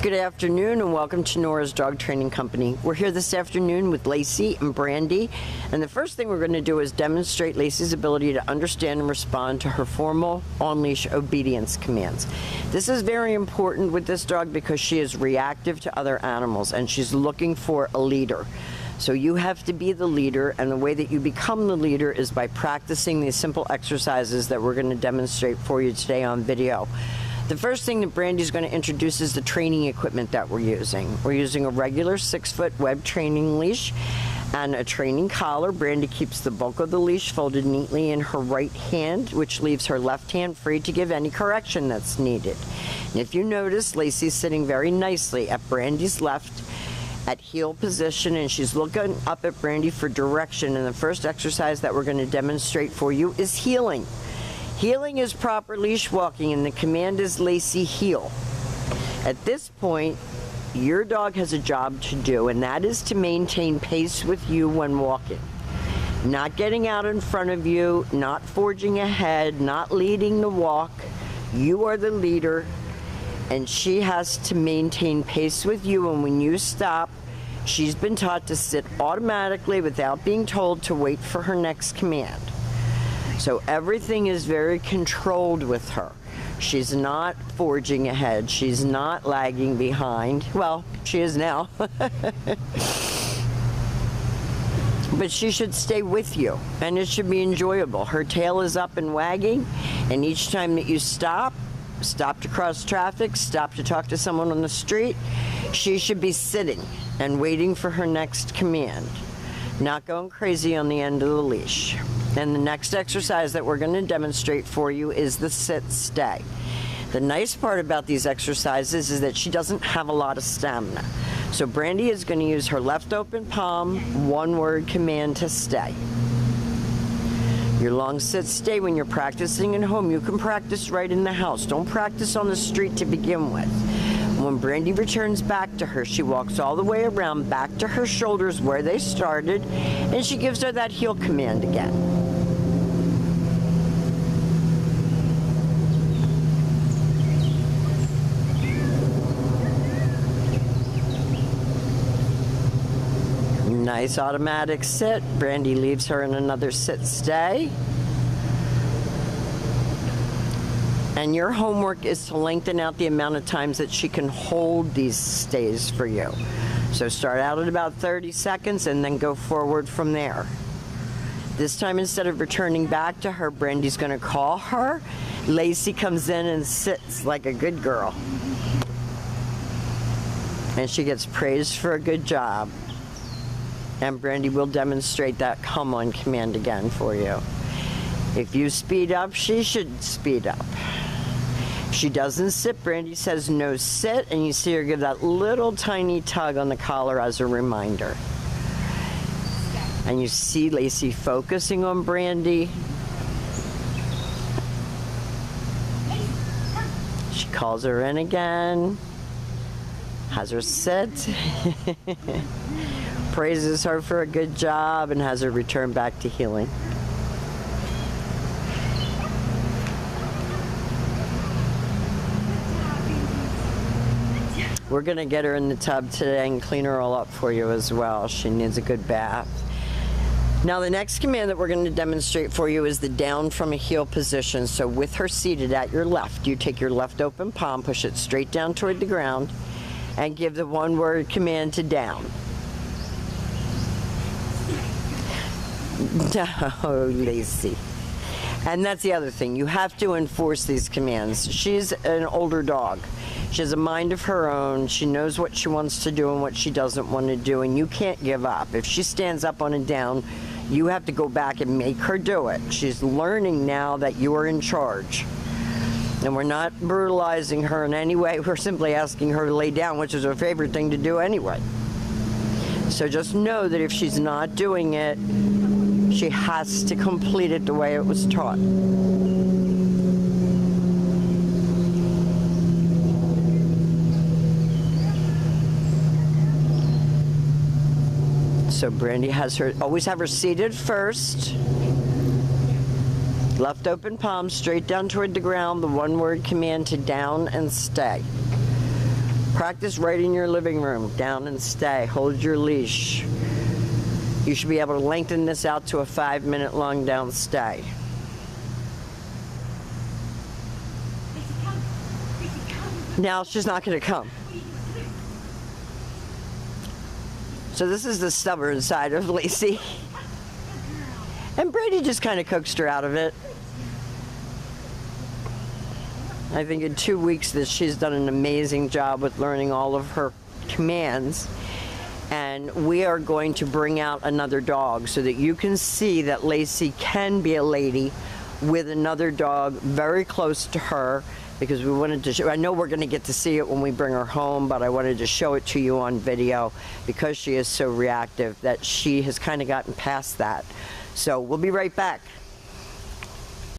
Good afternoon and welcome to Nora's Dog Training Company. We're here this afternoon with Lacey and Brandy, and the first thing we're going to do is demonstrate Lacey's ability to understand and respond to her formal on-leash obedience commands. This is very important with this dog because she is reactive to other animals and she's looking for a leader. So you have to be the leader, and the way that you become the leader is by practicing these simple exercises that we're going to demonstrate for you today on video. The first thing that Brandy's going to introduce is the training equipment that we're using. We're using a regular 6-foot web training leash and a training collar. Brandy keeps the bulk of the leash folded neatly in her right hand, which leaves her left hand free to give any correction that's needed. And if you notice, Lacey's sitting very nicely at Brandy's left at heel position, and she's looking up at Brandy for direction. And the first exercise that we're going to demonstrate for you is heeling. Heeling is proper leash walking, and the command is Lacey heel. At this point, your dog has a job to do, and that is to maintain pace with you when walking. Not getting out in front of you, not forging ahead, not leading the walk. You are the leader, and she has to maintain pace with you, and when you stop, she's been taught to sit automatically without being told to wait for her next command. So everything is very controlled with her. She's not forging ahead. She's not lagging behind. Well, she is now. But she should stay with you, and it should be enjoyable. Her tail is up and wagging, and each time that you stop to cross traffic, stop to talk to someone on the street, she should be sitting and waiting for her next command, not going crazy on the end of the leash. And the next exercise that we're going to demonstrate for you is the sit-stay. The nice part about these exercises is that she doesn't have a lot of stamina. So Brandy is going to use her left open palm, one-word command to stay. Your long sit-stay, when you're practicing at home, you can practice right in the house. Don't practice on the street to begin with. When Brandy returns back to her, she walks all the way around back to her shoulders where they started, and she gives her that heel command again. Nice automatic sit. Brandy leaves her in another sit-stay. And your homework is to lengthen out the amount of times that she can hold these stays for you. So start out at about 30 seconds and then go forward from there. This time, instead of returning back to her, Brandy's going to call her. Lacey comes in and sits like a good girl. And she gets praised for a good job. And Brandy will demonstrate that come on command again for you. If you speed up, she should speed up. If she doesn't sit, Brandy says no sit, and you see her give that little tiny tug on the collar as a reminder. And you see Lacey focusing on Brandy. She calls her in again, has her sit, praises her for a good job, and has her return back to heeling. We're going to get her in the tub today and clean her all up for you as well. She needs a good bath. Now the next command that we're going to demonstrate for you is the down from a heel position. So with her seated at your left, you take your left open palm, push it straight down toward the ground, and give the one-word command to down. Oh, Lacey. And that's the other thing. You have to enforce these commands. She's an older dog. She has a mind of her own. She knows what she wants to do and what she doesn't want to do, and you can't give up. If she stands up on a down, you have to go back and make her do it. She's learning now that you are in charge. And we're not brutalizing her in any way. We're simply asking her to lay down, which is her favorite thing to do anyway. So just know that if she's not doing it, she has to complete it the way it was taught. So Brandy has her, always have her seated first. Left open palm straight down toward the ground, the one-word command to down and stay. Practice right in your living room. Down and stay. Hold your leash. You should be able to lengthen this out to a 5-minute long down stay. Now she's not going to come. So this is the stubborn side of Lacey. And Brady just kind of coaxed her out of it. I think in 2 weeks that she's done an amazing job with learning all of her commands. And we are going to bring out another dog so that you can see that Lacey can be a lady with another dog very close to her, because we wanted to show, I know we're going to get to see it when we bring her home, but I wanted to show it to you on video because she is so reactive that she has kind of gotten past that. So we'll be right back.